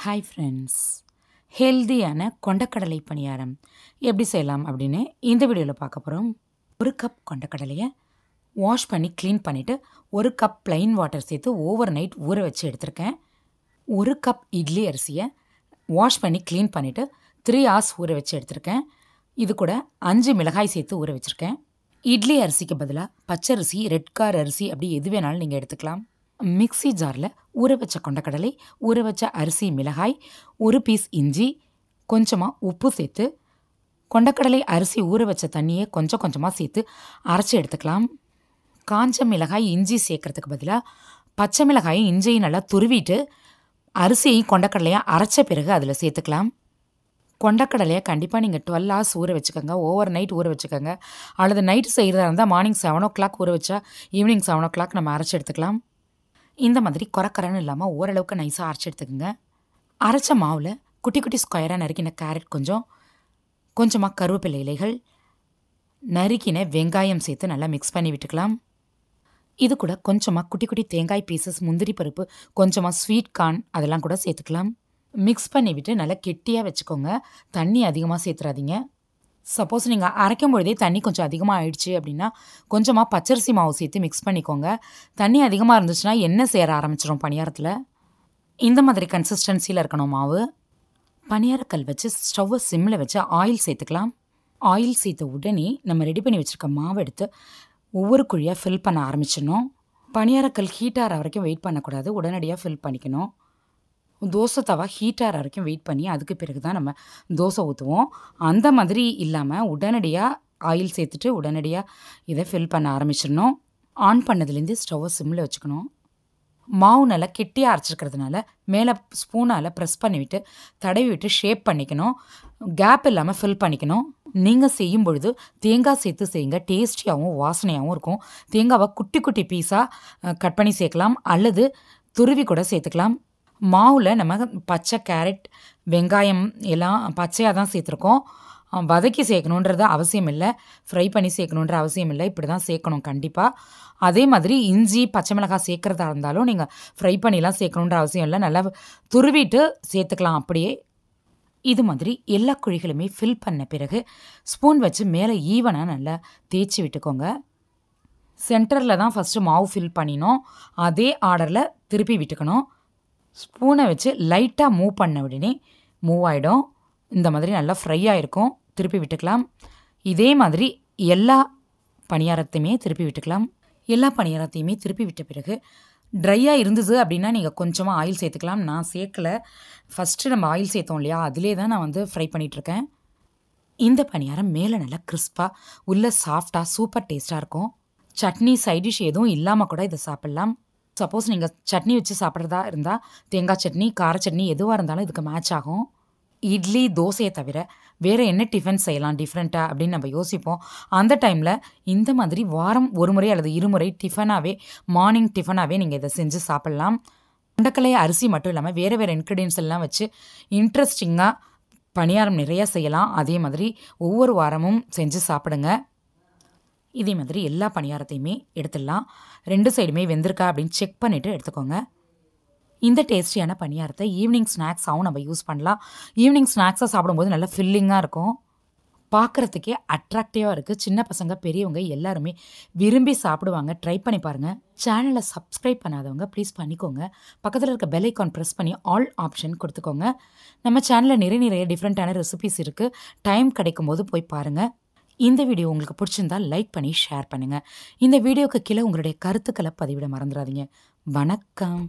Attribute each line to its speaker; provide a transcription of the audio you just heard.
Speaker 1: Hi friends, ஹெல்தியான கொண்டக்கடலை பணியாரம் எப்படி செய்யலாம் அப்படின்னு இந்த வீடியோவில் பார்க்க போகிறோம். ஒரு கப் கொண்டக்கடலையை வாஷ் பண்ணி க்ளீன் பண்ணிவிட்டு ஒரு கப் ப்ளைன் வாட்டர் சேர்த்து ஓவர் நைட் ஊற வச்சு எடுத்திருக்கேன். ஒரு கப் இட்லி அரிசியை வாஷ் பண்ணி க்ளீன் பண்ணிவிட்டு 3 hours ஊற வச்சு எடுத்திருக்கேன். இது கூட 5 மிளகாய் சேர்த்து ஊற வச்சுருக்கேன். இட்லி அரிசிக்கு பதிலாக பச்சரிசி, ரெட் கார் அரிசி அப்படி எது வேணாலும் நீங்கள் எடுத்துக்கலாம். மிக்ஸி ஜாரில் ஊற வச்ச கொண்டக்கடலை, ஊற வச்ச அரிசி, மிளகாய், ஒரு பீஸ் இஞ்சி, கொஞ்சமாக உப்பு சேர்த்து கொண்டக்கடலை அரிசி ஊற வச்ச தண்ணியை கொஞ்சம் கொஞ்சமாக சேர்த்து அரைச்சி எடுத்துக்கலாம். காஞ்ச மிளகாய், இஞ்சி சேர்க்குறதுக்கு பதிலாக பச்சை மிளகாயும் இஞ்சியும் நல்லா துருவிட்டு அரிசியையும் கொண்டக்கடலையும் அரைச்ச பிறகு அதில் சேர்த்துக்கலாம். கொண்டக்கடலையை கண்டிப்பாக நீங்கள் 12 hours ஊற வச்சுக்கோங்க. ஓவர் நைட் ஊற வச்சுக்கோங்க. அல்லது நைட்டு செய்கிறதா இருந்தால் மார்னிங் 7 o'clock ஊற வச்சா ஈவினிங் 7 o'clock நம்ம அரைச்சி எடுத்துக்கலாம். இந்த மாதிரி குறக்கரன்னு இல்லாமல் ஓரளவுக்கு நைஸாக அரைச்சி எடுத்துக்கோங்க. அரைச்ச மாவில் குட்டி குட்டி ஸ்கொயராக நறுக்கின கேரட் கொஞ்சமாக கருவேப்பிலை இலைகள், நறுக்கின வெங்காயம் சேர்த்து நல்லா மிக்ஸ் பண்ணி விட்டுக்கலாம். இது கூட கொஞ்சமாக குட்டி குட்டி தேங்காய் பீசஸ், முந்திரி பருப்பு, கொஞ்சமாக ஸ்வீட் கார்ன் அதெல்லாம் கூட சேர்த்துக்கலாம். மிக்ஸ் பண்ணி விட்டு நல்லா கெட்டியாக வச்சுக்கோங்க. தண்ணி அதிகமாக சேர்த்துறாதீங்க. சப்போஸ் நீங்கள் அரைக்கும் பொழுதே தண்ணி கொஞ்சம் அதிகமாக ஆயிடுச்சு அப்படின்னா கொஞ்சமாக பச்சரிசி மாவு சேர்த்து மிக்ஸ் பண்ணிக்கோங்க. தண்ணி அதிகமாக இருந்துச்சுன்னா எண்ணெய் சேர ஆரம்பிச்சிடும் பணியாரத்தில். இந்த மாதிரி கன்சிஸ்டன்சியில் இருக்கணும் மாவு. பணியாரக்கல் வச்சு ஸ்டவ்வை சிம்மில் வச்சு ஆயில் சேர்த்துக்கலாம். ஆயில் சேர்த்த உடனே நம்ம ரெடி பண்ணி வச்சுருக்க மாவை எடுத்து ஒவ்வொரு குழியாக ஃபில் பண்ண ஆரம்பிச்சிடணும். பணியாரக்கல் ஹீட் ஆகிற வரைக்கும் வெயிட் பண்ணக்கூடாது, உடனடியாக ஃபில் பண்ணிக்கணும். தோசை தவா ஹீட் ஆகிற வரைக்கும் வெயிட் பண்ணி அதுக்கு பிறகு தான் நம்ம தோசை ஊற்றுவோம். அந்த மாதிரி இல்லாமல் உடனடியாக ஆயில் சேர்த்துட்டு உடனடியாக இதை ஃபில் பண்ண ஆரம்பிச்சிடணும். ஆன் பண்ணதுலேருந்து ஸ்டவ்வை சிம்மில் வச்சுக்கணும். மாவு நல்லா கெட்டியாக அரைச்சிருக்கிறதுனால மேலே ஸ்பூனால் ப்ரெஸ் பண்ணிவிட்டு தடவி விட்டு ஷேப் பண்ணிக்கணும். கேப் இல்லாமல் ஃபில் பண்ணிக்கணும். நீங்கள் செய்யும் பொழுது தேங்காய் சேர்த்து செய்யுங்க. டேஸ்டியாகவும் வாசனையாகவும் இருக்கும். தேங்காவை குட்டி குட்டி பீஸாக கட் பண்ணி சேர்க்கலாம் அல்லது துருவி கூட சேர்த்துக்கலாம். மாவில் நம்ம பச்சை கேரட், வெங்காயம் எல்லாம் பச்சையாக தான் சேர்த்துருக்கோம். வதக்கி சேர்க்கணுன்றது அவசியம் இல்லை, ஃப்ரை பண்ணி சேர்க்கணுன்ற அவசியம் இல்லை. இப்படி தான் சேர்க்கணும் கண்டிப்பாக. அதே மாதிரி இஞ்சி, பச்சை மிளகாய் சேர்க்குறதா இருந்தாலும் நீங்கள் ஃப்ரை பண்ணிலாம் சேர்க்கணுன்ற அவசியம் இல்லை, நல்லா துருவிட்டு சேர்த்துக்கலாம் அப்படியே. இது மாதிரி எல்லா குழிகளுமே ஃபில் பண்ண பிறகு ஸ்பூன் வச்சு மேலே ஈவனாக நல்லா தேய்ச்சி விட்டுக்கோங்க. சென்டரில் தான் ஃபஸ்ட்டு மாவு ஃபில் பண்ணினோம், அதே ஆர்டரில் திருப்பி விட்டுக்கணும். ஸ்பூனை வச்சு லைட்டாக மூவ் பண்ண உடனே மூவ் ஆகிடும். இந்த மாதிரி நல்லா ஃப்ரை ஆகிருக்கும். திருப்பி விட்டுக்கலாம். இதே மாதிரி எல்லா பணியாரத்தையுமே திருப்பி விட்டுக்கலாம். எல்லா பணியாரத்தையுமே திருப்பி விட்ட பிறகு ட்ரையாக இருந்தது அப்படின்னா நீங்கள் கொஞ்சமாக ஆயில் சேர்த்துக்கலாம். நான் சேர்க்கலை, ஃபஸ்ட்டு நம்ம ஆயில் சேர்த்தோம் இல்லையா, அதிலே தான் நான் ஃப்ரை பண்ணிகிட்ருக்கேன். இந்த பணியாரம் மேலே நல்லா கிறிஸ்பாக, உள்ளே சாஃப்டாக, சூப்பர் டேஸ்ட்டாக இருக்கும். சட்னி, சைடிஷ் எதுவும் இல்லாமல் கூட இதை சாப்பிட்லாம். சப்போஸ் நீங்கள் சட்னி வச்சு சாப்பிட்றதா இருந்தால் தேங்காய் சட்னி, கார சட்னி எதுவாக இருந்தாலும் இதுக்கு மேட்ச் ஆகும். இட்லி, தோசையை தவிர வேறு என்ன டிஃபன் செய்யலாம் டிஃப்ரெண்ட்டாக அப்படின்னு நம்ம யோசிப்போம். அந்த டைமில் இந்த மாதிரி வாரம் ஒரு முறை அல்லது இருமுறை டிஃபனாகவே, மார்னிங் டிஃபனாகவே நீங்கள் இதை செஞ்சு சாப்பிட்லாம். கொண்டக்கடலை அரிசி மட்டும் இல்லாமல் வேறு வேறு இன்க்ரீடியன்ஸ் எல்லாம் வச்சு இன்ட்ரெஸ்டிங்காக பணியாரம் நிறையா செய்யலாம். அதே மாதிரி ஒவ்வொரு வாரமும் செஞ்சு சாப்பிடுங்க. இதே மாதிரி எல்லா பணியாரத்தையுமே எடுத்துடலாம். 2 சைடுமே வெந்திருக்கா அப்படின்னு செக் பண்ணிவிட்டு எடுத்துக்கோங்க. இந்த டேஸ்டியான பணியாரத்தை ஈவினிங் ஸ்நாக்ஸாகவும் நம்ம யூஸ் பண்ணலாம். ஈவினிங் ஸ்நாக்ஸாக சாப்பிடும்போது நல்லா ஃபில்லிங்காக இருக்கும், பார்க்குறதுக்கே அட்ராக்டிவாக இருக்குது. சின்ன பசங்க, பெரியவங்க எல்லாருமே விரும்பி சாப்பிடுவாங்க. ட்ரை பண்ணி பாருங்கள். சேனலை சப்ஸ்கிரைப் பண்ணாதவங்க ப்ளீஸ் பண்ணிக்கோங்க. பக்கத்தில் இருக்க பெல் ஐக்கான் ப்ரெஸ் பண்ணி ஆல் ஆப்ஷன் கொடுத்துக்கோங்க. நம்ம சேனலில் நிறைய டிஃப்ரெண்ட்டான ரெசிபிஸ் இருக்குது. டைம் கிடைக்கும் போது போய் பாருங்கள். இந்த வீடியோ உங்களுக்கு பிடிச்சிருந்தால் லைக் பண்ணி ஷேர் பண்ணுங்கள். இந்த வீடியோவுக்கு கீழே உங்களுடைய கருத்துக்களை பதிவிட மறந்துடாதீங்க. வணக்கம்.